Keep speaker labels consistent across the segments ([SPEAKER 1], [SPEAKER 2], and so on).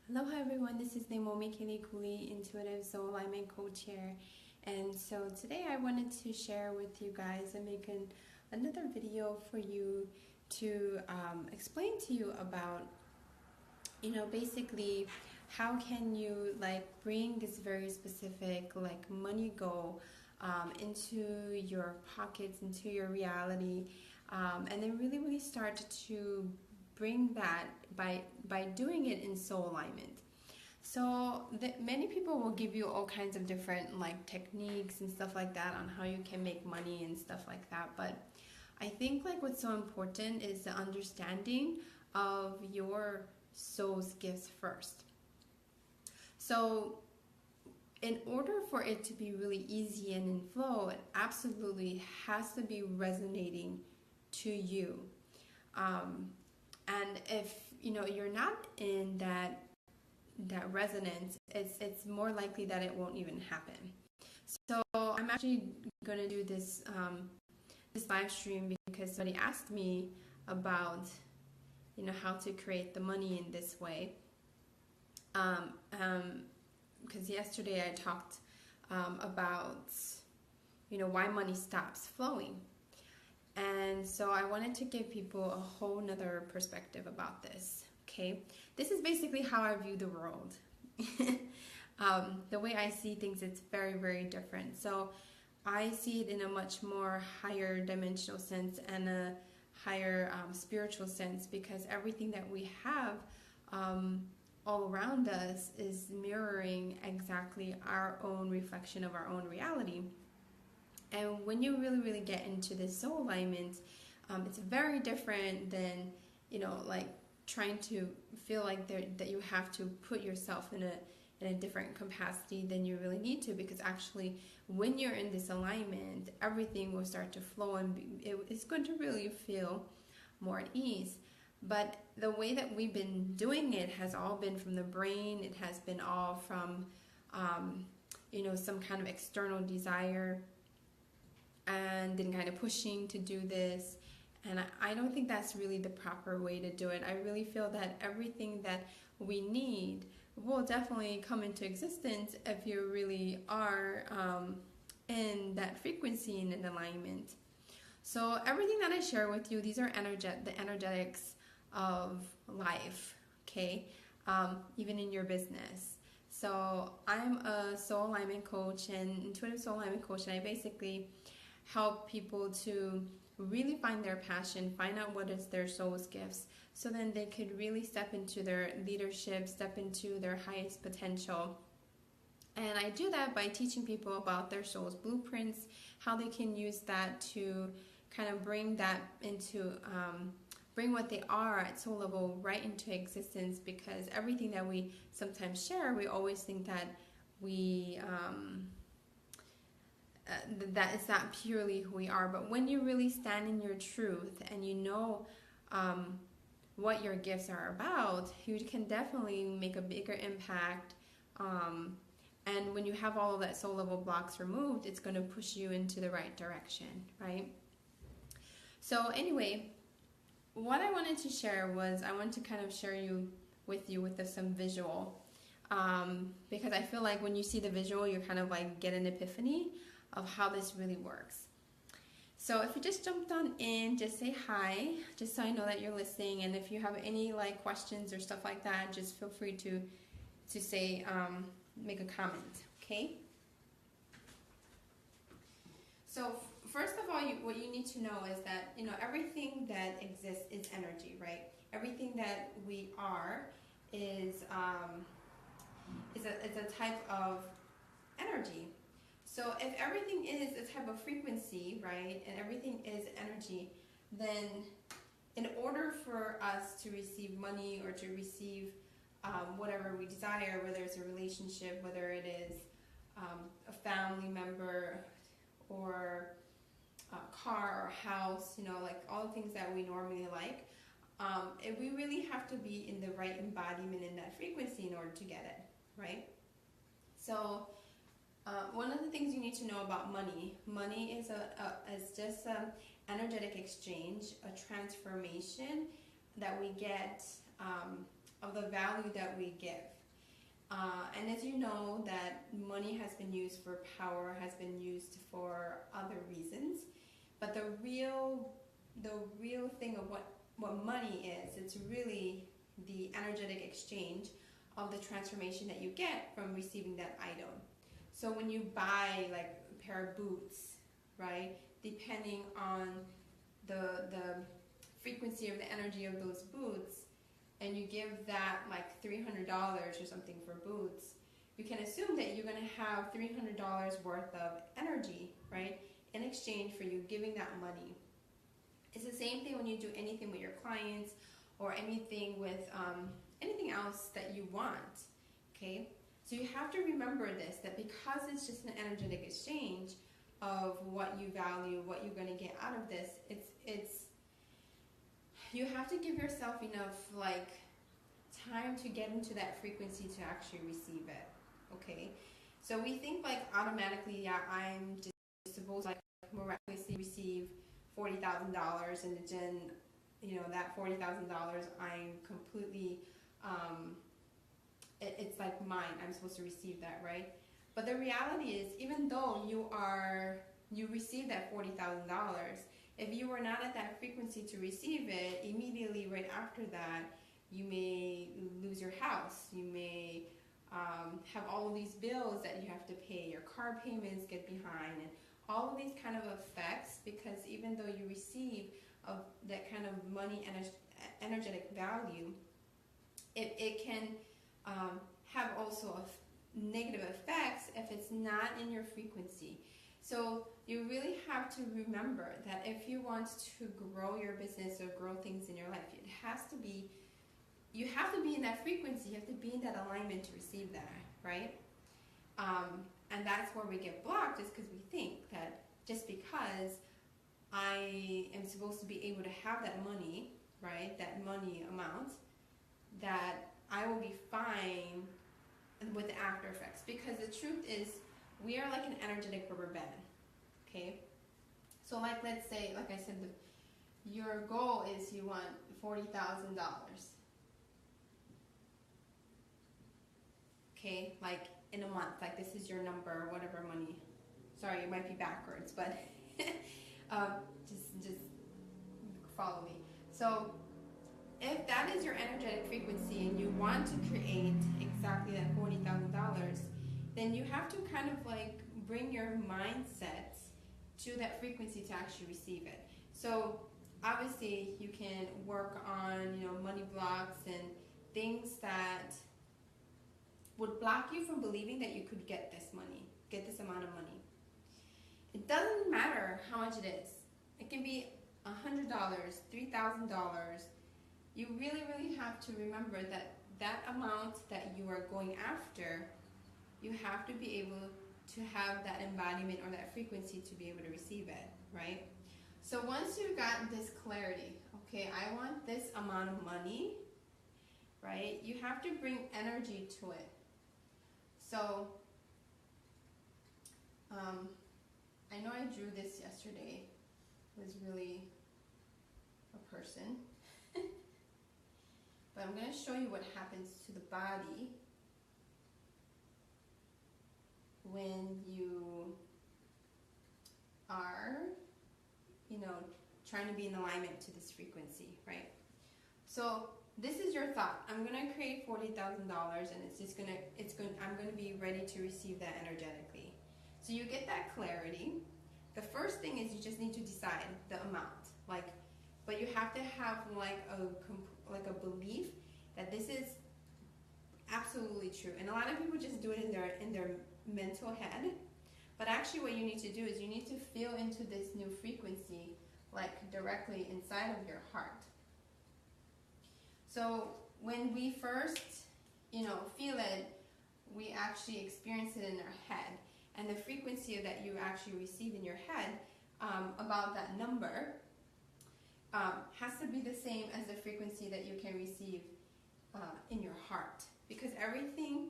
[SPEAKER 1] Hello, hi everyone. This is Leimomi, Keliikuli, Intuitive Soul Alignment Co-Chair. And so today I wanted to share with you guys and make another video for you to explain to you about, basically how can you bring this very specific money goal into your pockets, into your reality, and then really start to bring that by doing it in soul alignment. So many people will give you all kinds of different techniques and stuff like that on how you can make money and stuff like that, but I think what's so important is the understanding of your soul's gifts first. So in order for it to be really easy and in flow, it absolutely has to be resonating to you. And if you're not in that resonance, it's more likely that it won't even happen. So I'm actually going to do this live stream because somebody asked me about how to create the money in this way. Because yesterday I talked about why money stops flowing. And so I wanted to give people a whole nother perspective about this, okay? This is basically how I view the world. The way I see things, it's very different. So I see it in a much more higher dimensional sense and a higher spiritual sense, because everything that we have all around us is mirroring exactly our own reflection of our own reality. And when you really get into this soul alignment, it's very different than trying to feel that you have to put yourself in a different capacity than you really need to, because actually when you're in this alignment, everything will start to flow and it's going to really feel more at ease. But the way that we've been doing it has all been from the brain. It has been all from some kind of external desire, and then kind of pushing to do this. And I don't think that's really the proper way to do it. I really feel that everything that we need will definitely come into existence if you really are in that frequency and in alignment. So everything that I share with you, these are the energetics of life, okay? Even in your business. So I'm a soul alignment coach and intuitive soul alignment coach, and I basically help people to really find their passion, find out what is their soul's gifts, so then they could really step into their leadership, step into their highest potential. And I do that by teaching people about their soul's blueprints, how they can use that to kind of bring that into, bring what they are at soul level right into existence, because everything that we sometimes share, we always think that we, that it's not purely who we are. But when you really stand in your truth and what your gifts are about, you can definitely make a bigger impact. And when you have all of that soul level blocks removed, it's going to push you into the right direction, right? So anyway, what I wanted to share was I want to kind of share with some visual, because I feel like when you see the visual, you kind of get an epiphany of how this really works. So if you just jumped on in, just say hi, just so I know that you're listening. And if you have any questions or stuff like that, just feel free to say, make a comment, okay? So first of all, what you need to know is that everything that exists is energy, right? Everything that we are is a type of energy. So if everything is a type of frequency, right, and everything is energy, then in order for us to receive money or to receive whatever we desire, whether it's a relationship, whether it is a family member or a car or house, all the things that we normally like, we really have to be in the right embodiment in that frequency in order to get it, right? So one of the things you need to know about money is just an energetic exchange, a transformation that we get the value that we give. And as you know, that money has been used for power, has been used for other reasons. But the real thing of what money is, it's really the energetic exchange of the transformation that you get from receiving that item. So when you buy like a pair of boots, right, depending on the frequency of the energy of those boots, and you give that like $300 or something for boots, you can assume that you're going to have $300 worth of energy, right, in exchange for you giving that money. It's the same thing when you do anything with your clients or anything with anything else that you want, okay? So you have to remember this, that because it's just an energetic exchange of what you value, what you're going to get out of this, it's you have to give yourself enough like time to get into that frequency to actually receive it, okay? So we think like automatically, yeah, I'm just supposed to like miraculously receive $40,000 and then, you know, that $40,000 I'm completely, it's like mine, I'm supposed to receive that, right? But the reality is, even though you receive that $40,000, if you were not at that frequency to receive it, immediately right after that, you may lose your house. You may have all of these bills that you have to pay. Your car payments get behind, and all of these kind of effects, because even though you receive that kind of money and energetic value, it can have also negative effects if it's not in your frequency. So you really have to remember that if you want to grow your business or grow things in your life, you have to be in that frequency, you have to be in that alignment to receive that, right? And that's where we get blocked, is because we think that just because I am supposed to be able to have that money, right, that money amount, that I will be fine with the after effects. Because the truth is, we are like an energetic rubber band, okay? So like, let's say, like I said, your goal is you want $40,000, okay? Like in a month, like this is your number, whatever money. Sorry, it might be backwards, but just follow me. So if that is your energetic frequency and you want to create exactly that $40,000, then you have to kind of like bring your mindset to that frequency to actually receive it. So obviously you can work on, you know, money blocks and things that would block you from believing that you could get this money, get this amount of money. It doesn't matter how much it is. It can be $100, $3,000. You really, really have to remember that that amount that you are going after, you have to be able to have that embodiment or that frequency to be able to receive it, right? So once you got this clarity, okay, I want this amount of money, right? You have to bring energy to it. So, I know I drew this yesterday. It was really a person. But I'm going to show you what happens to the body when you are, you know, trying to be in alignment to this frequency, right? So this is your thought. I'm going to create $40,000 and I'm going to be ready to receive that energetically. So you get that clarity. The first thing is you just need to decide the amount, but you have to have like a belief that this is absolutely true. And a lot of people just do it in their mental head, but actually what you need to do is you need to feel into this new frequency, like directly inside of your heart. So when we first, you know, feel it, we actually experience it in our head, and the frequency that you actually receive in your head about that number has to be the same as the frequency that you can receive in your heart, because everything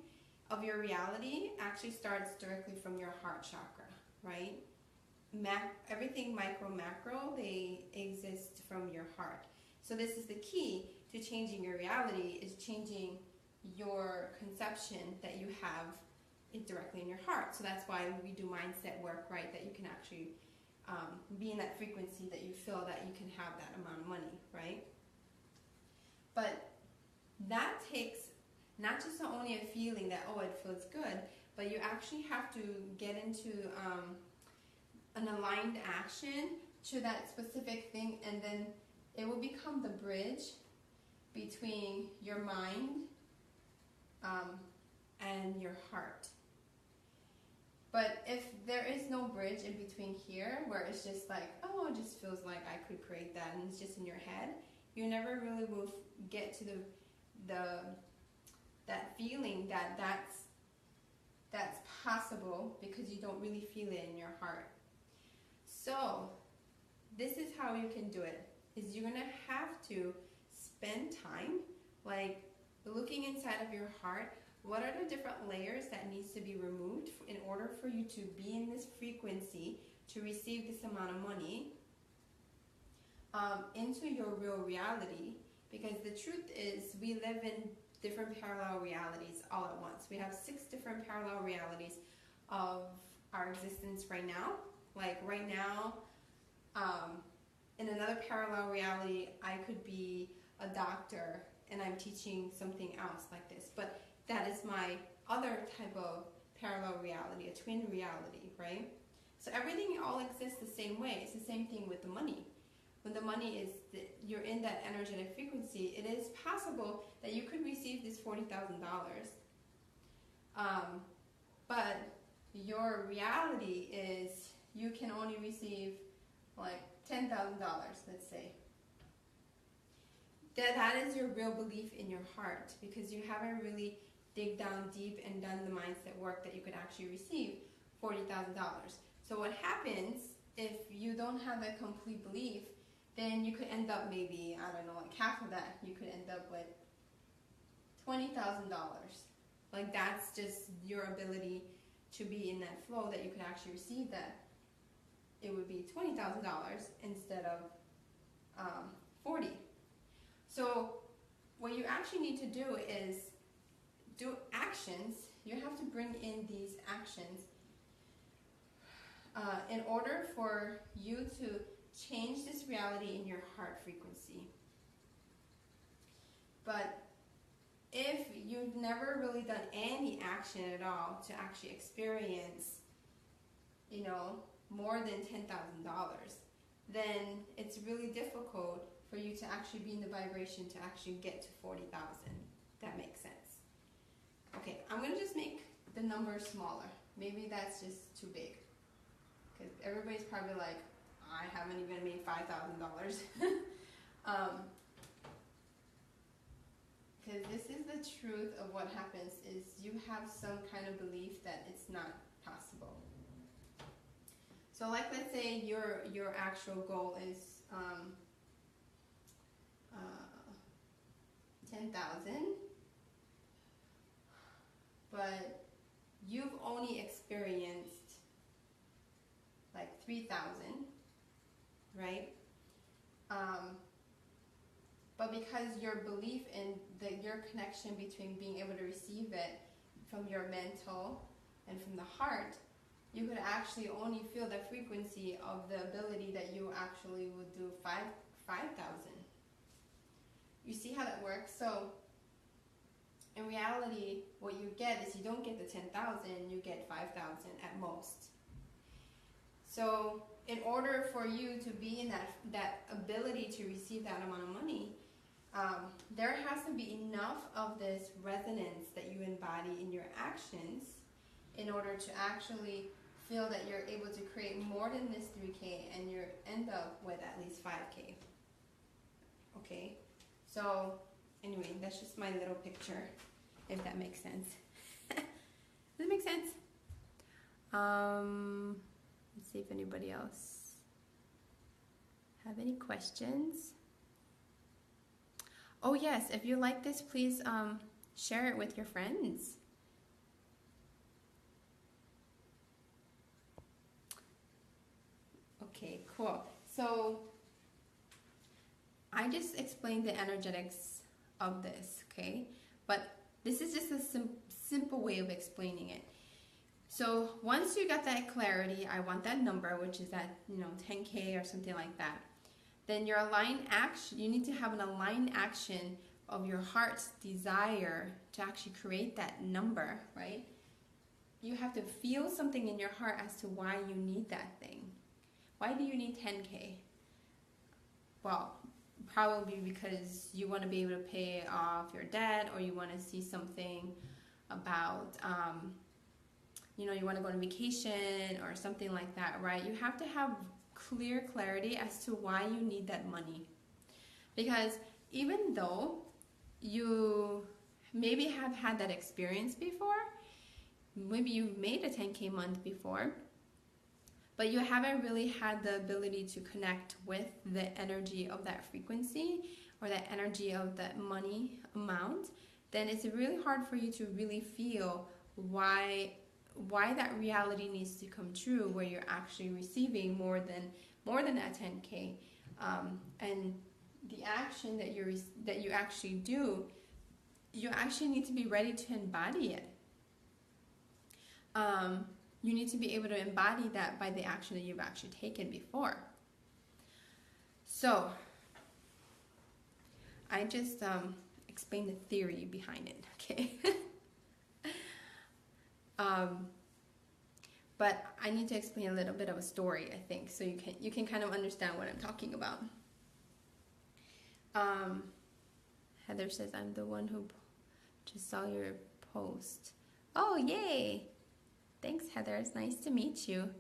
[SPEAKER 1] of your reality actually starts directly from your heart chakra, right? Everything micro, macro, they exist from your heart. So this is the key. to changing your reality is changing your conception that you have it directly in your heart. So that's why we do mindset work, right? That you can actually be in that frequency that you feel that you can have that amount of money, right? But that takes not just only a feeling that, oh, it feels good, but you actually have to get into an aligned action to that specific thing, and then it will become the bridge between your mind and your heart. But if there is no bridge in between here, where it's just like, oh, it just feels like I could create that, and it's just in your head, you never really will get to that feeling that that's possible, because you don't really feel it in your heart. So this is how you can do it, is you're gonna have to spend time like looking inside of your heart. What are the different layers that needs to be removed in order for you to be in this frequency to receive this amount of money into your real reality? Because the truth is, we live in different parallel realities all at once. We have 6 different parallel realities of our existence right now. Like right now, in another parallel reality, I could be a doctor and I'm teaching something else like this. But that is my other type of parallel reality, a twin reality, right? So everything all exists the same way. It's the same thing with the money. When the money is, you're in that energetic frequency, it is possible that you could receive this $40,000. But your reality is you can only receive like $10,000, let's say. That is your real belief in your heart, because you haven't really dig down deep and done the mindset work that you could actually receive $40,000. So what happens if you don't have that complete belief, then you could end up maybe, I don't know, like half of that. You could end up with $20,000. Like that's just your ability to be in that flow, that you could actually receive that. It would be $20,000 instead of 40. So what you actually need to do is do actions. You have to bring in these actions in order for you to change this reality in your heart frequency. But if you've never really done any action at all to actually experience, you know, more than $10,000, then it's really difficult for you to actually be in the vibration to actually get to 40,000. That makes sense. Okay, I'm gonna just make the number smaller. Maybe that's just too big, because everybody's probably like, I haven't even made $5,000. Because this is the truth of what happens, is you have some kind of belief that it's not possible. So like, let's say your actual goal is 10,000, but you've only experienced like 3,000, right? But because your belief in your connection between being able to receive it from your mental and from the heart, you could actually only feel the frequency of the ability that you actually would do 5,000. You see how that works? So in reality, what you get is you don't get the 10,000, you get 5,000 at most. So in order for you to be in that ability to receive that amount of money, there has to be enough of this resonance that you embody in your actions in order to actually feel that you're able to create more than this 3K, and you end up with at least 5K. Okay, so anyway, that's just my little picture, if that makes sense. Does that make sense? Let's see if anybody else have any questions. Oh yes, if you like this, please share it with your friends. Okay, cool. So I just explained the energetics of this, okay? But this is just a simple way of explaining it. So once you got that clarity, I want that number, which is that, 10K or something like that, then your aligned action, you need to have an aligned action of your heart's desire to actually create that number, right? You have to feel something in your heart as to why you need that thing. Why do you need 10K? Well, probably because you want to be able to pay off your debt, or you want to see something about, you want to go on vacation or something like that, right? You have to have clear clarity as to why you need that money. Because even though you maybe have had that experience before, maybe you've made a 10K month before, but you haven't really had the ability to connect with the energy of that frequency or that energy of that money amount, then it's really hard for you to really feel why that reality needs to come true, where you're actually receiving more than that 10K, and the action that you actually do, you actually need to be ready to embody it. You need to be able to embody that by the action that you've actually taken before. So I just explained the theory behind it, okay? But I need to explain a little bit of a story, I think, so you can kind of understand what I'm talking about. Heather says, I'm the one who just saw your post. Oh, yay! Thanks, Heather. It's nice to meet you.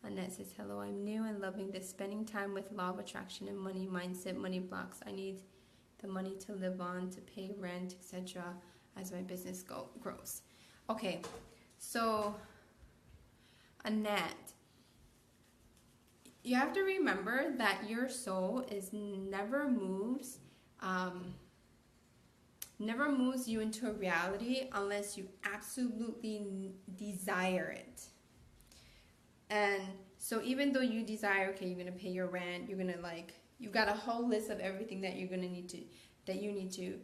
[SPEAKER 1] Annette says, hello, I'm new and loving this. Spending time with law of attraction and money mindset, money blocks. I need the money to live on, to pay rent, etc. as my business grows. Okay, so Annette, you have to remember that your soul never moves you into a reality unless you absolutely desire it. And so even though you desire, okay, you're gonna pay your rent, you're gonna you've got a whole list of everything that you need to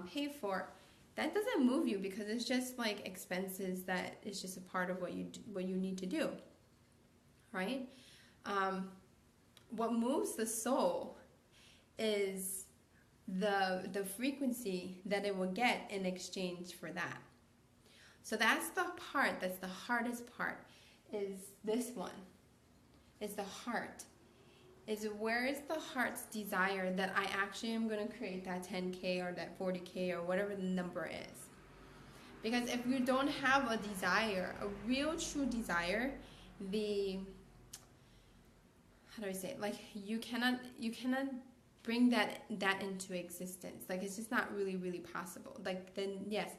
[SPEAKER 1] pay for. That doesn't move you, because it's just like expenses that is just a part of what you need to do, right? What moves the soul is the frequency that it will get in exchange for that. So that's the part that's the hardest part, is this one. Is the heart. Is where is the heart's desire that I actually am going to create that 10K or that 40K or whatever the number is. Because if you don't have a desire, a real true desire, how do I say it? You cannot bring that into existence. It's just not really possible. Then yes,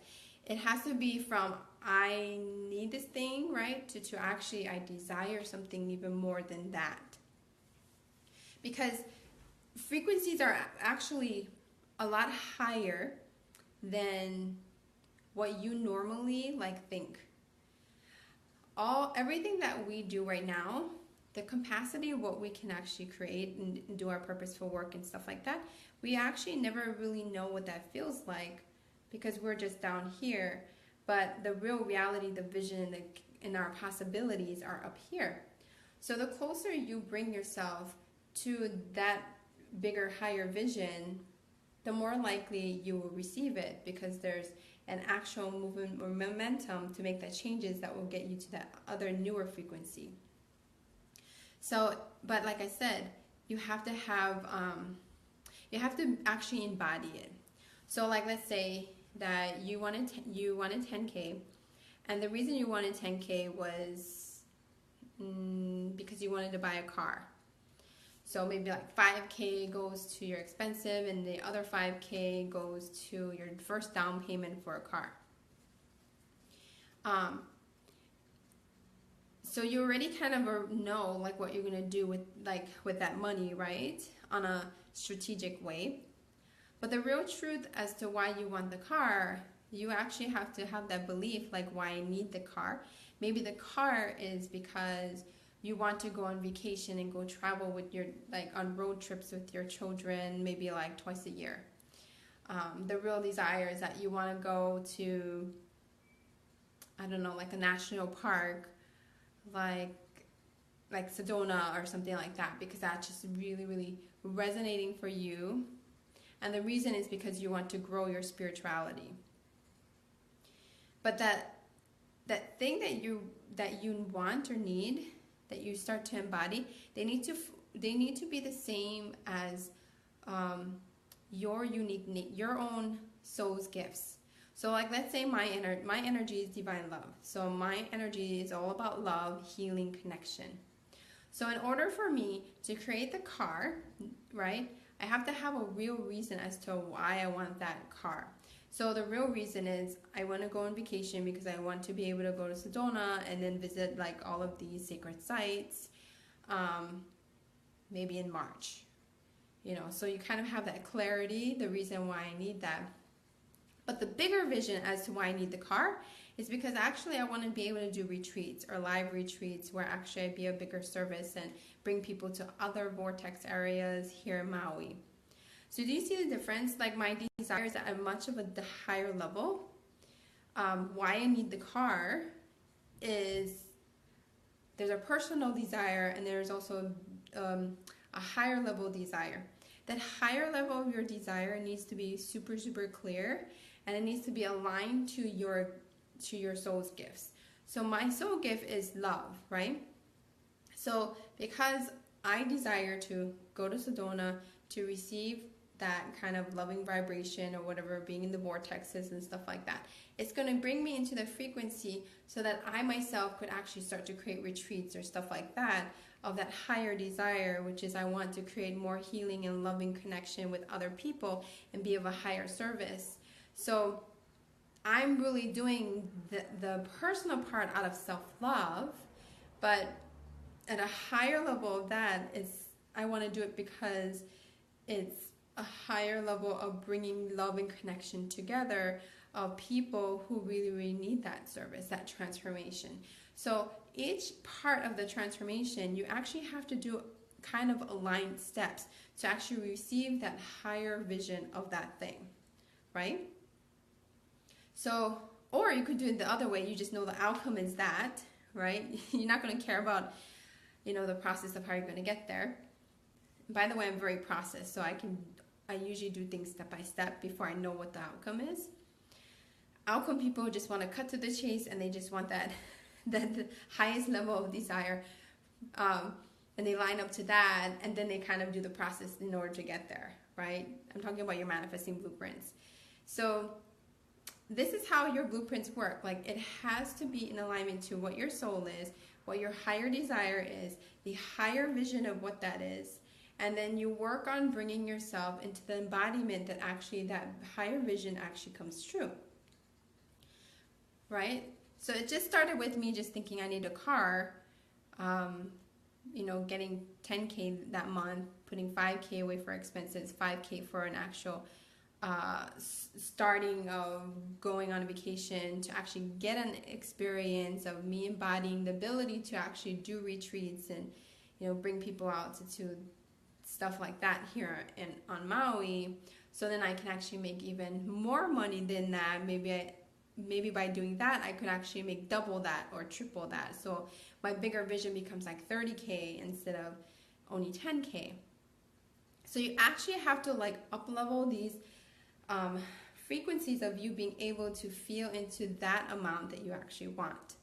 [SPEAKER 1] it has to be from I need this thing, right, to actually I desire something even more than that. Because frequencies are actually a lot higher than what you normally think. Everything that we do right now, the capacity of what we can actually create and do our purposeful work and stuff like that, we actually never really know what that feels like, because we're just down here. But the real reality, the vision, and our possibilities are up here. So the closer you bring yourself to that bigger, higher vision, the more likely you will receive it, because there's an actual movement or momentum to make that changes that will get you to that other newer frequency. So, but like I said, you have to actually embody it. So let's say that you wanted 10K, and the reason you wanted 10K was because you wanted to buy a car. So maybe 5K goes to your expensive, and the other 5K goes to your first down payment for a car. So you already kind of know what you're gonna do with that money, right? On a strategic way. But the real truth as to why you want the car, you actually have to have that belief, why I need the car. Maybe the car is because you want to go on vacation and go travel with your on road trips with your children, maybe twice a year. The real desire is that you want to go to, I don't know, like a national park, like Sedona or something like that, because that's just really, really resonating for you. And the reason is because you want to grow your spirituality. But that thing that you want or need, that you start to embody, they need to be the same as your unique, your own soul's gifts. So like, let's say my energy is divine love. So my energy is all about love, healing, connection. So in order for me to create the car, right, I have to have a real reason as to why I want that car. So the real reason is I want to go on vacation because I want to be able to go to Sedona and then visit like all of these sacred sites, maybe in March. So you kind of have that clarity, the reason why I need that. But the bigger vision as to why I need the car is because actually I want to be able to do retreats or live retreats where actually I'd be a bigger service and bring people to other vortex areas here in Maui. So do you see the difference? Like, my desires at a much of a higher level. Why I need the car is there's a personal desire and there's also a higher level desire. That higher level of your desire needs to be super, super clear, and it needs to be aligned to your soul's gifts. So my soul gift is love, right? So because I desire to go to Sedona to receive that kind of loving vibration or whatever, being in the vortexes and stuff like that, it's going to bring me into the frequency so that I myself could actually start to create retreats or stuff like that of that higher desire, which is I want to create more healing and loving connection with other people and be of a higher service. So I'm really doing the personal part out of self-love, but at a higher level of that is I want to do it because it's a higher level of bringing love and connection together of people who really, really need that service, that transformation. So each part of the transformation, you actually have to do kind of aligned steps to actually receive that higher vision of that thing, right? So, or you could do it the other way. You just know the outcome is that, right? You're not going to care about, the process of how you're going to get there. By the way, I'm very processed, so I usually do things step by step before I know what the outcome is. Outcome people just want to cut to the chase, and they just want that the highest level of desire, and they line up to that, and then they kind of do the process in order to get there, right? I'm talking about your manifesting blueprints. So this is how your blueprints work. Like, it has to be in alignment to what your soul is, what your higher desire is, the higher vision of what that is, and then you work on bringing yourself into the embodiment that actually that higher vision actually comes true, right? So it just started with me just thinking I need a car, getting 10K that month, putting 5K away for expenses, 5K for an actual starting of going on a vacation to actually get an experience of me embodying the ability to actually do retreats and, bring people out to stuff like that here on Maui. So then I can actually make even more money than that. Maybe by doing that, I could actually make double that or triple that. So my bigger vision becomes like 30K instead of only 10K. So you actually have to up level these frequencies of you being able to feel into that amount that you actually want.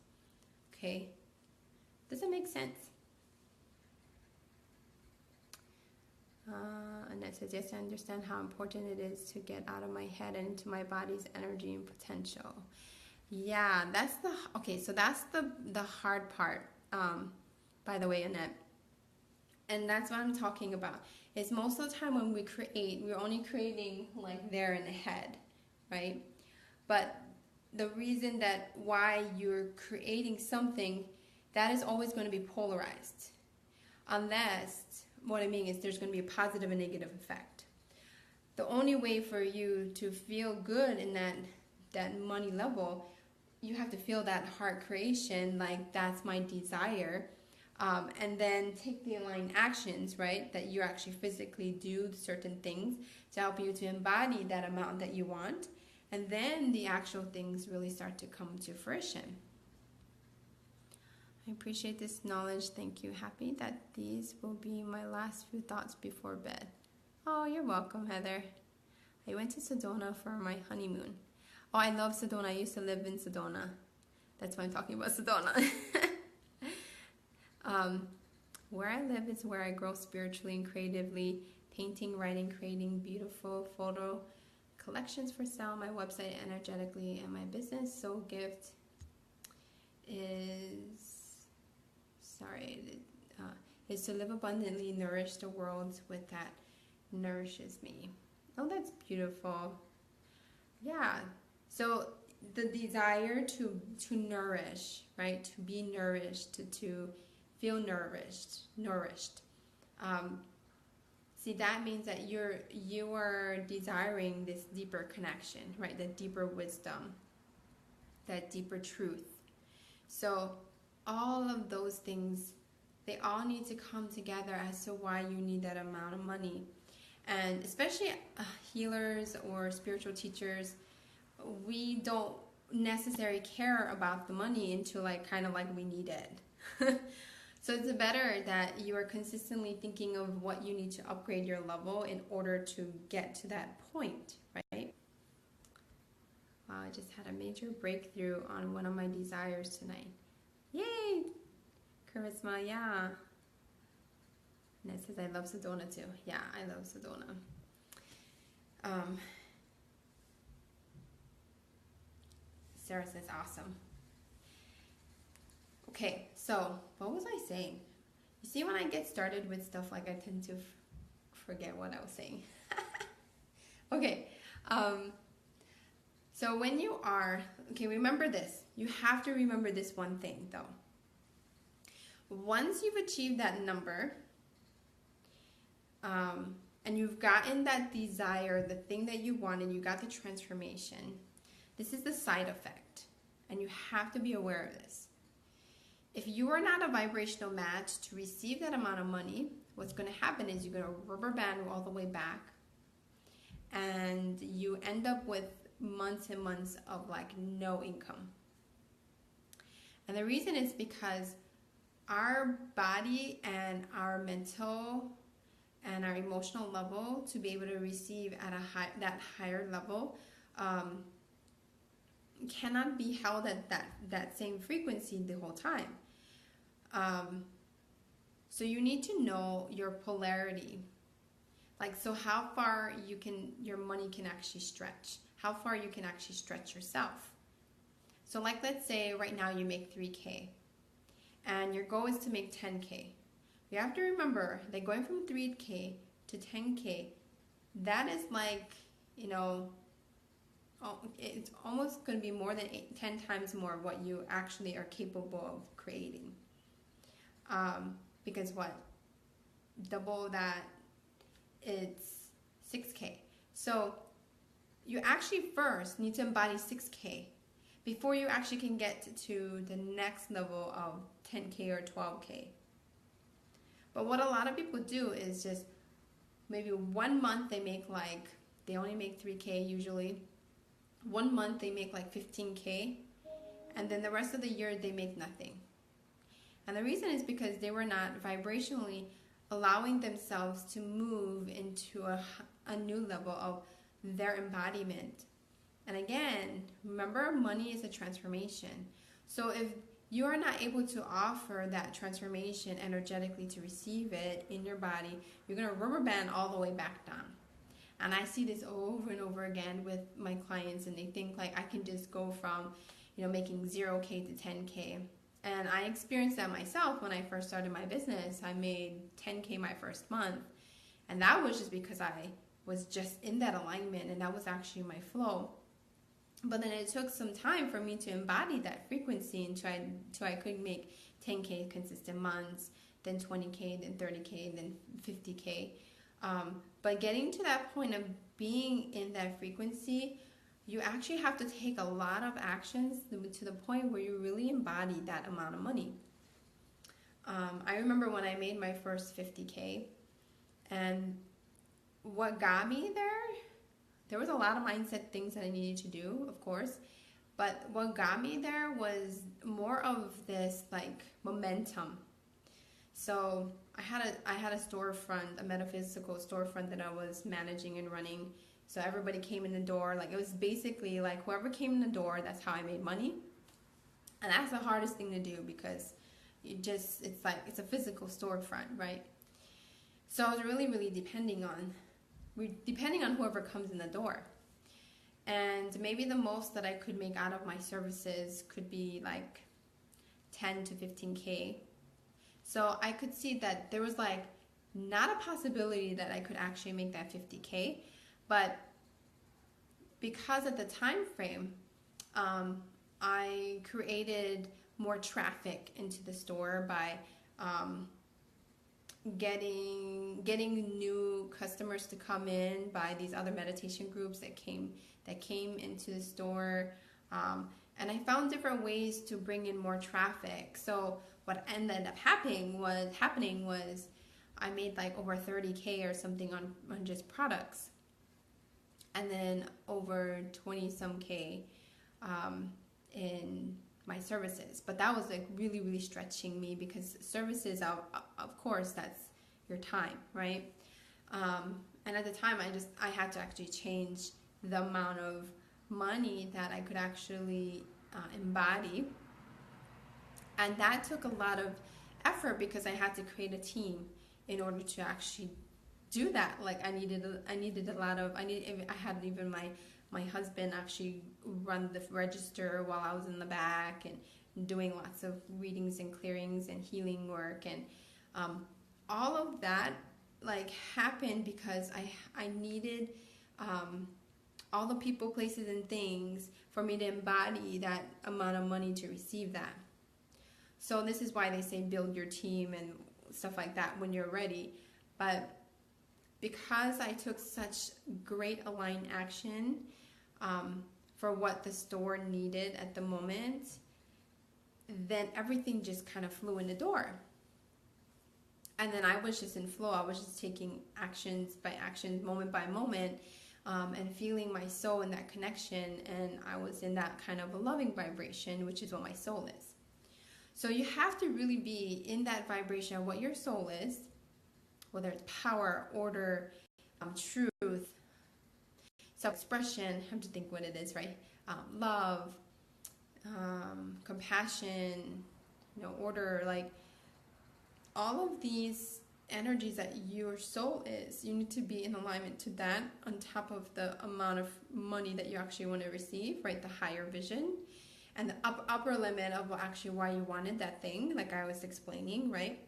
[SPEAKER 1] Okay? Does that make sense? Annette says, yes, I understand how important it is to get out of my head and into my body's energy and potential. Yeah, that's the hard part, by the way, Annette. And that's what I'm talking about. Is most of the time when we create, we're only creating there in the head, right? But the reason that why you're creating something, that is always going to be polarized. Unless, what I mean is there's going to be a positive and negative effect. The only way for you to feel good in that money level, you have to feel that heart creation, like that's my desire. And then take the aligned actions, right? That you actually physically do certain things to help you to embody that amount that you want. And then the actual things really start to come to fruition. I appreciate this knowledge. Thank you. Happy that these will be my last few thoughts before bed. Oh, you're welcome, Heather. I went to Sedona for my honeymoon. Oh, I love Sedona. I used to live in Sedona. That's why I'm talking about Sedona. Where I live is where I grow spiritually and creatively, painting, writing, creating beautiful photo collections for sale on my website energetically, and my business soul gift is to live abundantly, nourish the world with that nourishes me. Oh, that's beautiful. Yeah. So the desire to nourish, right? To be nourished, to feel nourished. See, that means that you are desiring this deeper connection, right? The deeper wisdom, that deeper truth. So all of those things, they all need to come together as to why you need that amount of money. And especially healers or spiritual teachers, we don't necessarily care about the money until kind of like we need it. So it's better that you are consistently thinking of what you need to upgrade your level in order to get to that point, right? Wow, I just had a major breakthrough on one of my desires tonight. Yay! Charisma, yeah. And it says I love Sedona too. Yeah, I love Sedona. Sarah says awesome. Okay, so what was I saying? You see, when I get started with stuff, I tend to forget what I was saying. Okay, so when you are, remember this. You have to remember this one thing, though. Once you've achieved that number, and you've gotten that desire, the thing that you wanted, you got the transformation, this is the side effect, and you have to be aware of this. If you are not a vibrational match to receive that amount of money, what's going to happen is you're going to rubber band all the way back, and you end up with months and months of no income. And the reason is because our body and our mental and our emotional level to be able to receive at that higher level cannot be held at that same frequency the whole time. So you need to know your polarity. So how far your money can actually stretch. How far you can actually stretch yourself. So let's say right now you make 3K and your goal is to make 10K. You have to remember that going from 3K to 10K, that is it's almost going to be more than 10 times more of what you actually are capable of creating. Because double that, it's 6K. So you actually first need to embody 6K before you actually can get to the next level of 10K or 12K. But what a lot of people do is just maybe 1 month they only make 3K usually. 1 month they make 15K, and then the rest of the year they make nothing. And the reason is because they were not vibrationally allowing themselves to move into a new level of their embodiment. And again, remember, money is a transformation. So if you are not able to offer that transformation energetically to receive it in your body, you're going to rubber band all the way back down. And I see this over and over again with my clients, and they think I can just go from, making 0K to 10K. And I experienced that myself when I first started my business. I made 10K my first month, and that was just because I was just in that alignment, and that was actually my flow. But then it took some time for me to embody that frequency until I could make 10K consistent months, then 20K, then 30K, then 50K. But getting to that point of being in that frequency, you actually have to take a lot of actions to the point where you really embody that amount of money. I remember when I made my first 50K, and what got me there was a lot of mindset things that I needed to do, of course, but what got me there was more of this like momentum. So I had a storefront, a metaphysical storefront that I was managing and running. So everybody came in the door, like it was basically like whoever came in the door, that's how I made money. And that's the hardest thing to do because it's like it's a physical storefront, right? So I was really depending on whoever comes in the door. And maybe the most that I could make out of my services could be like 10 to 15K. So I could see that there was like not a possibility that I could actually make that 50K, but because of the time frame, I created more traffic into the store by getting new customers to come in by these other meditation groups that came into the store, and I found different ways to bring in more traffic. So what ended up happening was I made like over 30K or something on just products, and then over 20 some K in my services. But that was like really stretching me because services, of course, that's your time, right? And at the time, I had to actually change the amount of money that I could actually embody, and that took a lot of effort because I had to create a team in order to actually do that. Like I had even my husband actually run the register while I was in the back and doing lots of readings and clearings and healing work, and all of that like happened because I needed all the people, places, and things for me to embody that amount of money to receive that. So this is why they say build your team and stuff like that when you're ready. But because I took such great aligned action for what the store needed at the moment, then everything just kind of flew in the door. And then I was just in flow. I was just taking actions by actions, moment by moment, and feeling my soul in that connection. And I was in that kind of a loving vibration, which is what my soul is. So you have to really be in that vibration of what your soul is, whether it's power, order, truth, self-expression. I have to think what it is, right? Love, compassion, order, like all of these energies that your soul is. You need to be in alignment to that on top of the amount of money that you actually want to receive, right? The higher vision and the upper limit of actually why you wanted that thing, like I was explaining, right?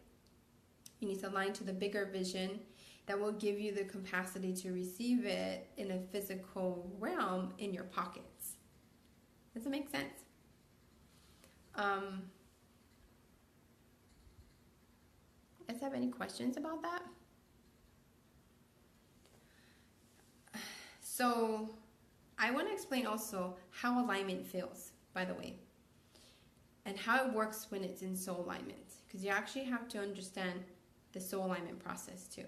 [SPEAKER 1] You need to align to the bigger vision that will give you the capacity to receive it in a physical realm in your pockets. Does it make sense? Does have any questions about that? So I want to explain also how alignment feels, by the way, and how it works when it's in soul alignment, because you actually have to understand the soul alignment process too.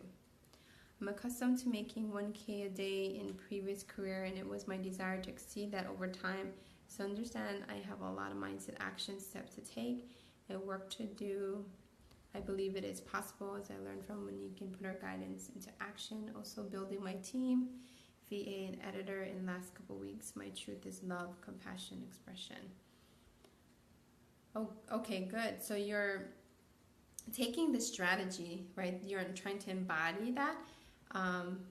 [SPEAKER 1] I'm accustomed to making 1K a day in previous career, and it was my desire to exceed that over time. So understand I have a lot of mindset action steps to take and work to do. I believe it is possible, as I learned from Monique, and put our guidance into action. Also building my team, VA and editor in the last couple weeks. My truth is love, compassion, expression. Oh, okay, good. So you're taking the strategy, right? You're trying to embody that,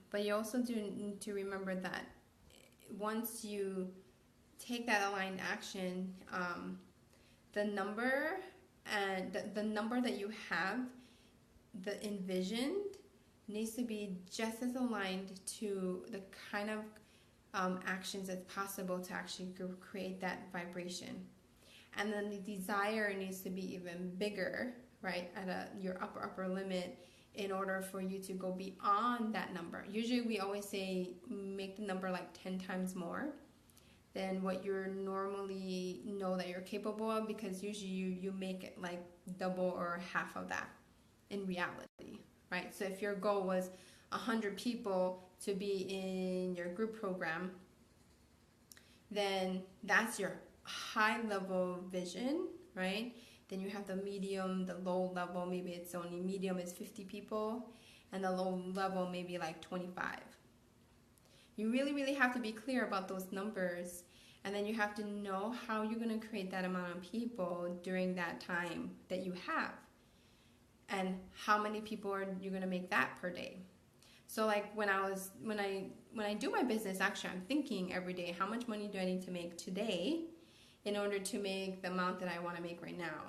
[SPEAKER 1] but you also do need to remember that once you take that aligned action, the number and the number that you have, the envisioned, needs to be just as aligned to the kind of actions as possible to actually create that vibration. And then the desire needs to be even bigger, right, at your upper limit, in order for you to go beyond that number. Usually we always say make the number like 10 times more than what you're normally know that you're capable of, because usually you make it like double or half of that in reality, right? So if your goal was 100 people to be in your group program, then that's your high level vision, right? Then you have the medium, the low level, maybe it's only medium is 50 people, and the low level maybe like 25. You really have to be clear about those numbers, and then you have to know how you're going to create that amount of people during that time that you have, and how many people are you going to make that per day. So like when I do my business, actually I'm thinking every day, how much money do I need to make today in order to make the amount that I want to make right now?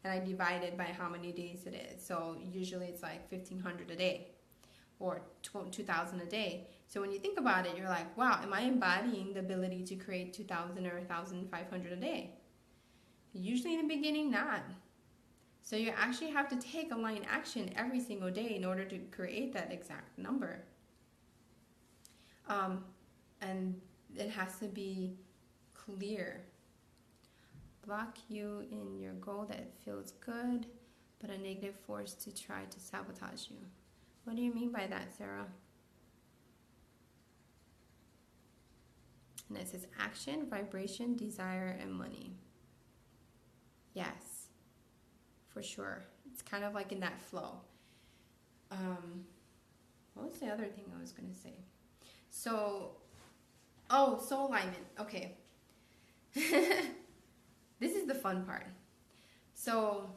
[SPEAKER 1] And I divide it by how many days it is. So usually it's like 1,500 a day or 2,000 a day. So when you think about it, you're like, wow, am I embodying the ability to create 2,000 or 1,500 a day? Usually in the beginning, not. So you actually have to take aligned action every single day in order to create that exact number. And it has to be clear. Block you in your goal that feels good, but a negative force to try to sabotage you. What do you mean by that, Sarah? And it says action, vibration, desire, and money. Yes, for sure. It's kind of like in that flow. What was the other thing I was going to say? So, soul alignment. Okay. This is the fun part. So,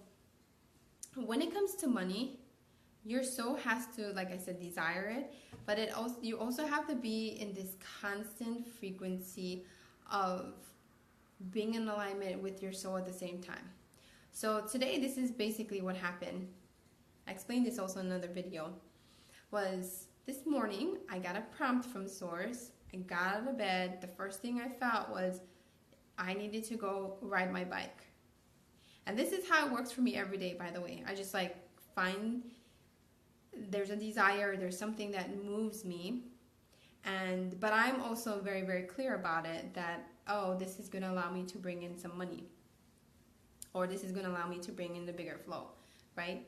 [SPEAKER 1] when it comes to money, your soul has to, like I said, desire it, but you also have to be in this constant frequency of being in alignment with your soul at the same time. So today, this is basically what happened. I explained this also in another video. Was this morning, I got a prompt from Source. I got out of bed. The first thing I felt was I needed to go ride my bike. And this is how it works for me every day, by the way. I just like find there's a desire, there's something that moves me. But I'm also very clear about it that, this is going to allow me to bring in some money. Or this is going to allow me to bring in the bigger flow, right?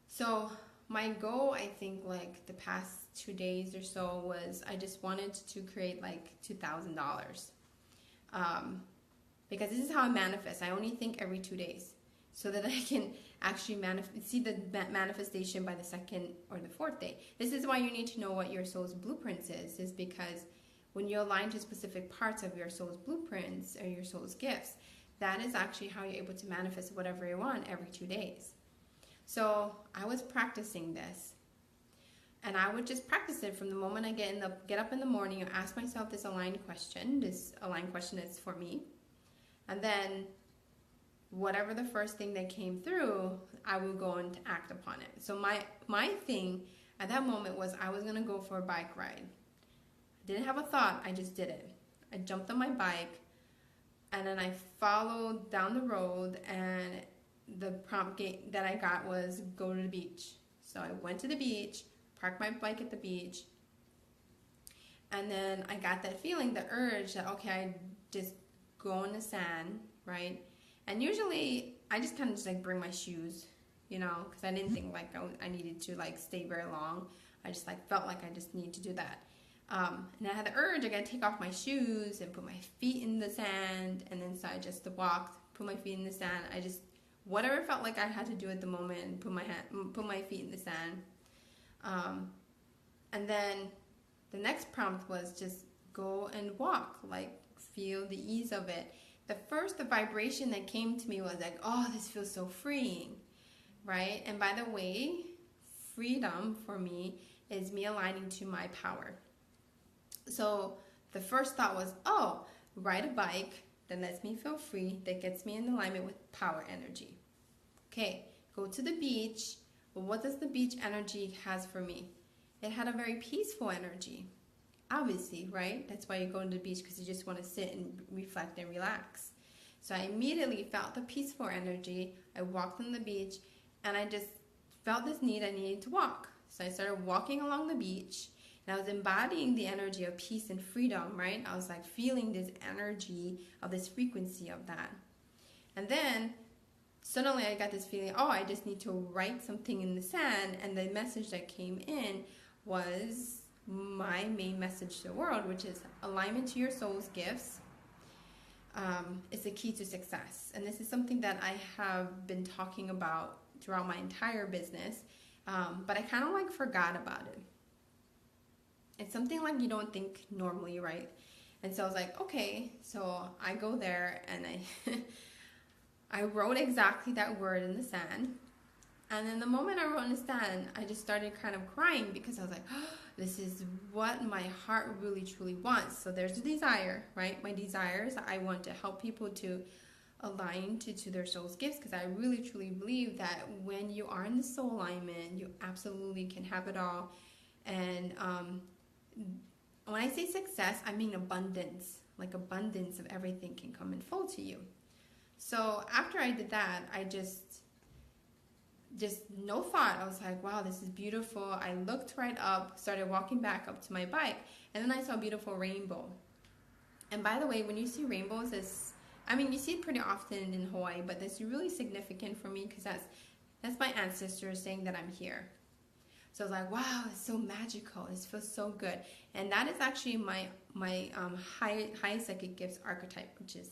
[SPEAKER 1] So my goal, I think, like the past 2 days or so was I just wanted to create like $2,000. Because this is how I manifest. I only think every 2 days so that I can actually see the manifestation by the second or the fourth day. This is why you need to know what your soul's blueprints is because when you align to specific parts of your soul's blueprints or your soul's gifts, that is actually how you're able to manifest whatever you want every 2 days. So I was practicing this. And I would just practice it from the moment I get up in the morning and ask myself this aligned question. This aligned question is for me. And then whatever the first thing that came through, I would go and act upon it. So my thing at that moment was I was going to go for a bike ride. I didn't have a thought. I just did it. I jumped on my bike. And then I followed down the road, and the prompt that I got was go to the beach. So I went to the beach, parked my bike at the beach, and then I got that feeling, the urge that, okay, I just go in the sand, right? And usually I just kind of just like bring my shoes, because I didn't think like I needed to like stay very long. I just like felt like I just need to do that. And I had the urge, I gotta take off my shoes and put my feet in the sand, and then so I just walked, put my feet in the sand. I just, whatever felt like I had to do at the moment, put my feet in the sand. And then the next prompt was just go and walk, like feel the ease of it. The vibration that came to me was like, this feels so freeing, right? And by the way, freedom for me is me aligning to my power. So the first thought was, ride a bike that lets me feel free, that gets me in alignment with power energy. Okay, go to the beach. Well, what does the beach energy has for me? It had a very peaceful energy. Obviously, right? That's why you go to the beach, because you just want to sit and reflect and relax. So I immediately felt the peaceful energy. I walked on the beach, and I just felt this need. I needed to walk. So I started walking along the beach. And I was embodying the energy of peace and freedom, right? I was like feeling this energy of this frequency of that. And then suddenly I got this feeling, oh, I just need to write something in the sand. And the message that came in was my main message to the world, which is alignment to your soul's gifts is the key to success. And this is something that I have been talking about throughout my entire business, but I kind of like forgot about it. It's something like you don't think normally, right? And so I was like, okay, so I go there and I wrote exactly that word in the sand. And then the moment I wrote in the sand, I just started kind of crying because I was like, oh, this is what my heart really truly wants. So there's a desire, right? My desires, I want to help people to align to their soul's gifts, because I really truly believe that when you are in the soul alignment, you absolutely can have it all. And when I say success, I mean abundance. Like abundance of everything can come in full to you. So after I did that, I just no thought. I was like, wow, this is beautiful. I looked right up, started walking back up to my bike, and then I saw a beautiful rainbow. And by the way, when you see rainbows, you see it pretty often in Hawaii, but it's really significant for me because that's my ancestors saying that I'm here. So I was like, wow, it's so magical. This feels so good. And that is actually my high psychic gifts archetype, which is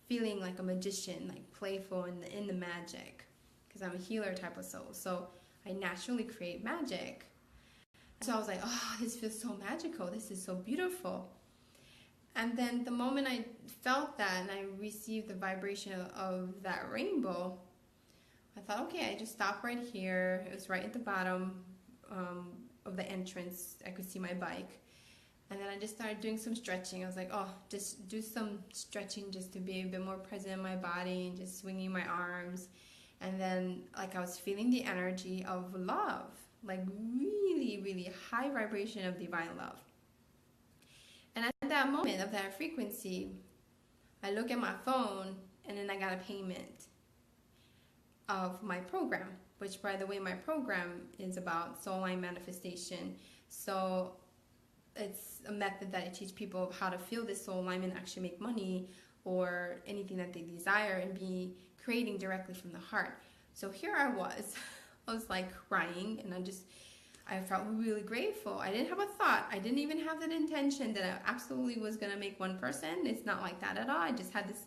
[SPEAKER 1] feeling like a magician, like playful in the magic, because I'm a healer type of soul. So I naturally create magic. So I was like, oh, this feels so magical. This is so beautiful. And then the moment I felt that and I received the vibration of that rainbow, I thought, okay, I just stop right here. It was right at the bottom of the entrance. I could see my bike. And then I just started doing some stretching. I was like, oh, just do some stretching just to be a bit more present in my body and just swinging my arms. And then like I was feeling the energy of love, like really, really high vibration of divine love. And at that moment of that frequency, I look at my phone and then I got a payment of my program, which by the way, my program is about soul line manifestation. So it's a method that I teach people how to feel this soul alignment, actually make money or anything that they desire and be creating directly from the heart. So here I was like crying, and I felt really grateful. I didn't have a thought. I didn't even have that intention that I absolutely was going to make one person. It's not like that at all. I just had this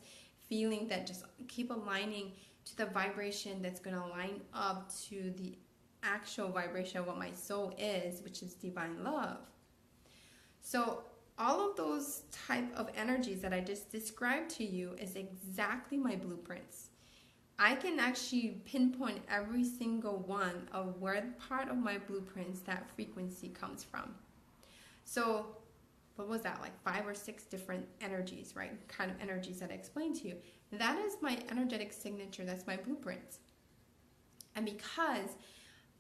[SPEAKER 1] feeling that just keep aligning to the vibration that's going to line up to the actual vibration of what my soul is, which is divine love. So all of those type of energies that I just described to you is exactly my blueprints. I can actually pinpoint every single one of where part of my blueprints that frequency comes from. So what was that, like 5 or 6 different energies, right? Kind of energies that I explained to you. That is my energetic signature. That's my blueprint. And because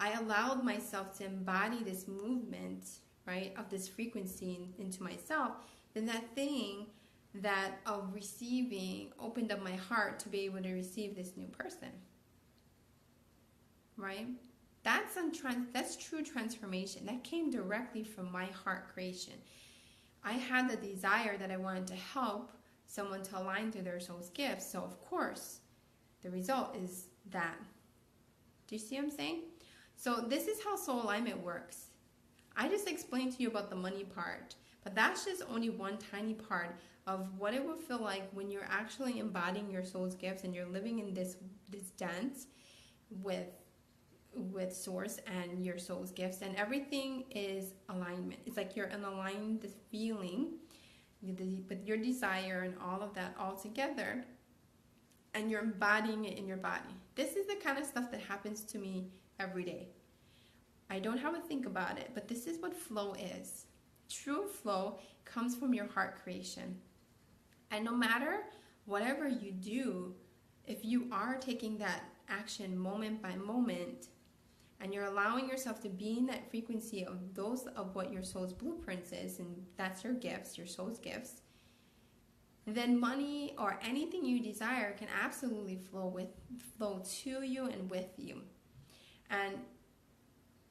[SPEAKER 1] I allowed myself to embody this movement, right, of this frequency into myself, then that thing that of receiving opened up my heart to be able to receive this new person, right? That's true transformation. That came directly from my heart creation. I had the desire that I wanted to help someone to align through their soul's gifts. So of course, the result is that. Do you see what I'm saying? So this is how soul alignment works. I just explained to you about the money part, but that's just only one tiny part of what it would feel like when you're actually embodying your soul's gifts and you're living in this dance with source and your soul's gifts, and everything is alignment. It's like you're in aligned feeling with your desire and all of that all together, and you're embodying it in your body. This is the kind of stuff that happens to me every day. I don't have to think about it, but this is what flow is. True flow comes from your heart creation. And no matter whatever you do, if you are taking that action moment by moment, and you're allowing yourself to be in that frequency of what your soul's blueprints is, and that's your gifts, your soul's gifts, then money or anything you desire can absolutely flow to you and with you. And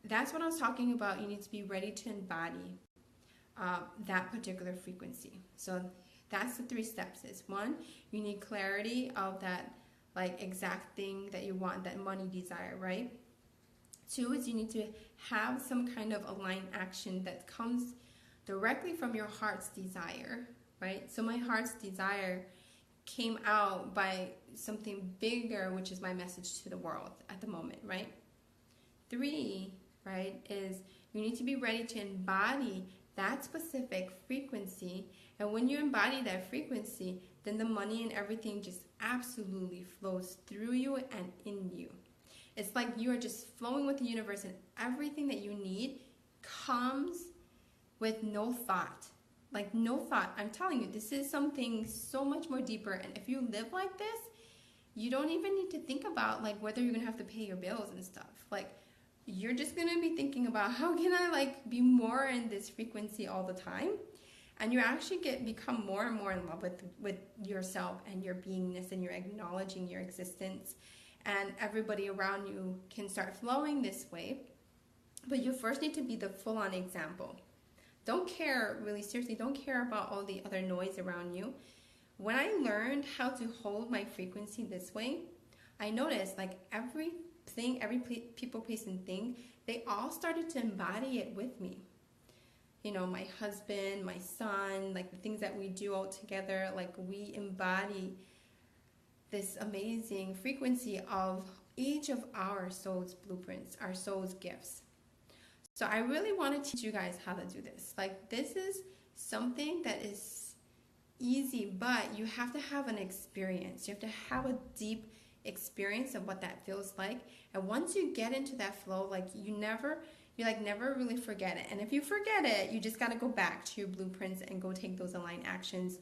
[SPEAKER 1] that's what I was talking about. You need to be ready to embody. that particular frequency. So that's the 3 steps. Is 1, you need clarity of that like exact thing that you want, that money desire, right? 2 is you need to have some kind of aligned action that comes directly from your heart's desire, right? So my heart's desire came out by something bigger, which is my message to the world at the moment, right? 3, right, is you need to be ready to embody that specific frequency. And when you embody that frequency, then the money and everything just absolutely flows through you and in you. It's like you are just flowing with the universe, and everything that you need comes with no thought. Like no thought. I'm telling you, this is something so much more deeper. And if you live like this, you don't even need to think about like whether you're gonna have to pay your bills and stuff. Like you're just gonna be thinking about how can I like be more in this frequency all the time. And you actually become more and more in love with yourself and your beingness, and you're acknowledging your existence. And everybody around you can start flowing this way. But you first need to be the full-on example. Don't care, really seriously, don't care about all the other noise around you. When I learned how to hold my frequency this way, I noticed like everything, every people, place, and thing, they all started to embody it with me. You know, my husband, my son, like the things that we do all together, like we embody this amazing frequency of each of our soul's blueprints, our soul's gifts. So I really want to teach you guys how to do this. Like this is something that is easy, but you have to have an experience. You have to have a deep experience of what that feels like. And once you get into that flow, like you never really forget it. And if you forget it, you just got to go back to your blueprints and go take those aligned actions.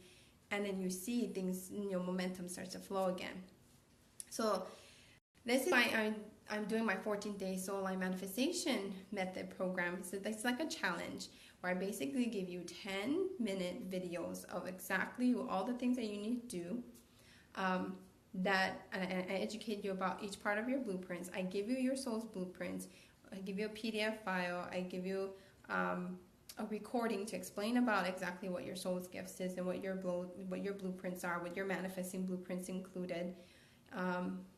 [SPEAKER 1] And then you see things, momentum starts to flow again. So this is why I'm doing my 14-day soul line manifestation method program. So it's like a challenge where I basically give you 10-minute videos of exactly all the things that you need to do. And I educate you about each part of your blueprints. I give you your soul's blueprints. I give you a PDF file. I give you a recording to explain about exactly what your soul's gifts is and what your blueprints are, what your manifesting blueprints included,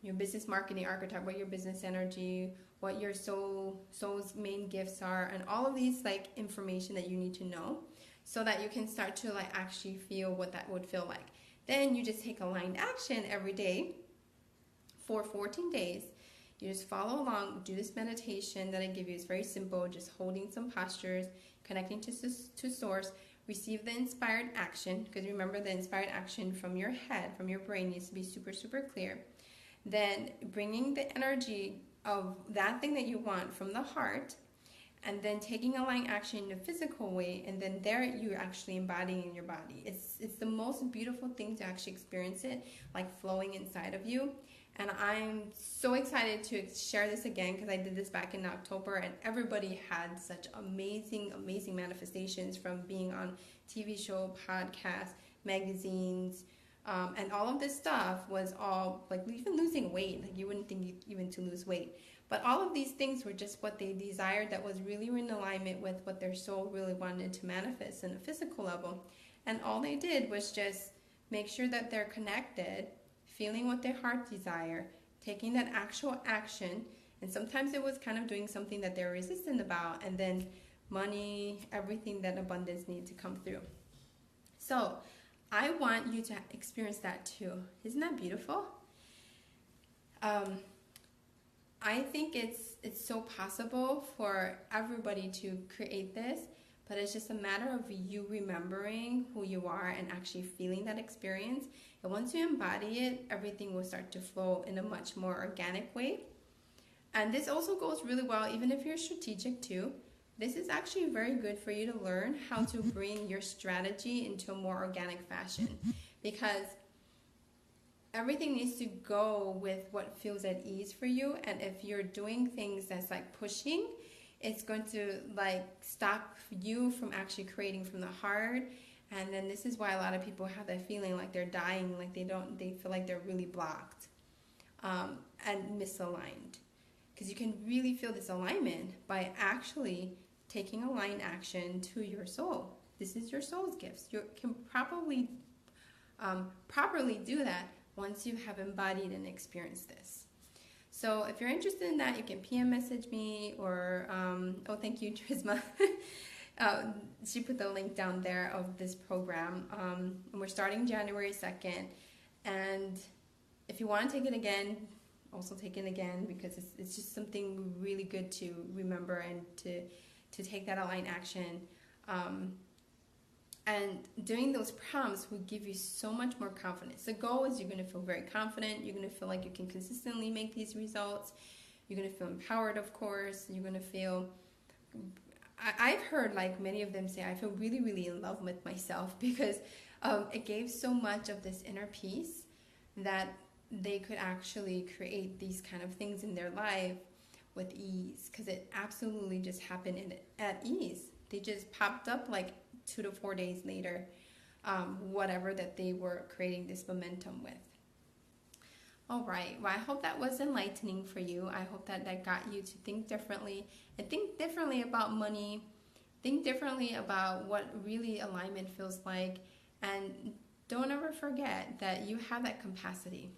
[SPEAKER 1] your business marketing archetype, what your business energy, what your soul's main gifts are, and all of these like information that you need to know so that you can start to like actually feel what that would feel like. Then you just take aligned action every day for 14 days. You just follow along, do this meditation that I give you. It's very simple, just holding some postures, connecting to source, receive the inspired action, because remember the inspired action from your head, from your brain needs to be super, super clear. Then bringing the energy of that thing that you want from the heart, and then taking aligned action in a physical way, and then there you're actually embodying in your body. It's the most beautiful thing to actually experience it, like flowing inside of you. And I'm so excited to share this again because I did this back in October and everybody had such amazing, amazing manifestations from being on TV show, podcasts, magazines, and all of this stuff was all like even losing weight. Like you wouldn't think even to lose weight. But all of these things were just what they desired that was really in alignment with what their soul really wanted to manifest in a physical level. And all they did was just make sure that they're connected, feeling what their heart desire, taking that actual action, and sometimes it was kind of doing something that they're resistant about, and then money, everything that abundance needed to come through. So I want you to experience that too. Isn't that beautiful? I think it's so possible for everybody to create this, but it's just a matter of you remembering who you are and actually feeling that experience. And once you embody it, everything will start to flow in a much more organic way. And this also goes really well, even if you're strategic too. This is actually very good for you to learn how to bring your strategy into a more organic fashion, because everything needs to go with what feels at ease for you. And if you're doing things that's like pushing, it's going to like stop you from actually creating from the heart. And then this is why a lot of people have that feeling like they're dying, like they feel like they're really blocked and misaligned. Because you can really feel this alignment by actually taking aligned action to your soul. This is your soul's gifts. You can probably properly do that once you have embodied and experienced this. So if you're interested in that, you can PM message me, or oh, thank you, Trisma. She put the link down there of this program. We're starting January 2nd, and if you want to take it again, also take it again, because it's just something really good to remember and to take that aligned action. And doing those prompts will give you so much more confidence. The goal is you're going to feel very confident. You're going to feel like you can consistently make these results. You're going to feel empowered, of course. You're going to feel... I've heard like many of them say, I feel really, really in love with myself, because it gave so much of this inner peace that they could actually create these kind of things in their life with ease, because it absolutely just happened at ease. They just popped up like 2 to 4 days later, whatever that they were creating this momentum with. All right, well, I hope that was enlightening for you. I hope that got you to think differently, and think differently about money, think differently about what really alignment feels like, and don't ever forget that you have that capacity.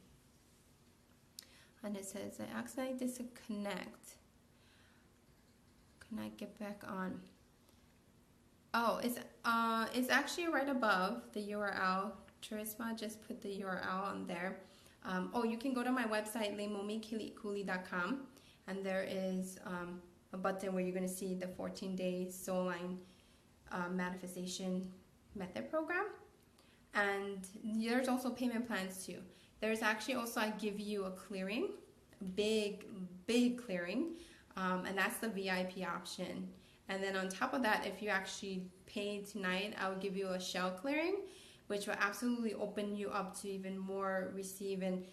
[SPEAKER 1] And it says, I accidentally disconnect. Can I get back on? Oh, it's actually right above the URL. Charisma just put the URL on there. Oh, you can go to my website, leimomi.keliikuli.com, and there is a button where you're going to see the 14-day soul line manifestation method program. And there's also payment plans too. There's actually also, I give you a clearing, a big clearing, and that's the VIP option. And then on top of that, if you actually pay tonight, I'll give you a shell clearing, which will absolutely open you up to even more receive, and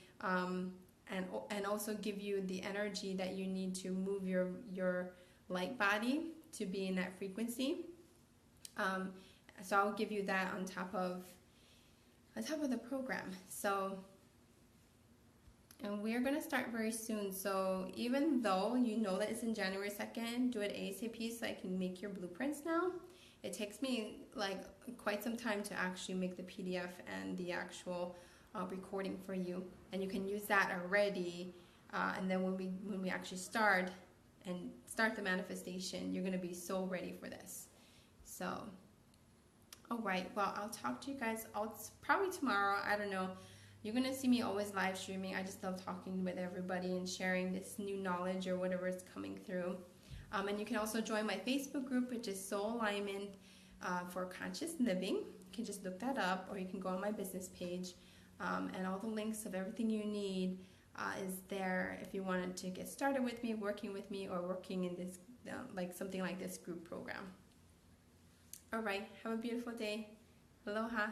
[SPEAKER 1] also give you the energy that you need to move your light body to be in that frequency. So I'll give you that on top of the program. So, and we're going to start very soon. So even though you know that it's in January 2nd, do it ASAP so I can make your blueprints now. It takes me like quite some time to actually make the PDF and the actual recording for you. And you can use that already. And then when we actually start the manifestation, you're going to be so ready for this. So, all right. Well, I'll talk to you guys probably tomorrow. I don't know. You're going to see me always live streaming. I just love talking with everybody and sharing this new knowledge or whatever is coming through. And you can also join my Facebook group, which is Soul Alignment for Conscious Living. You can just look that up, or you can go on my business page. And all the links of everything you need is there if you wanted to get started with me, working with me, or working in this, like something like this group program. All right. Have a beautiful day. Aloha.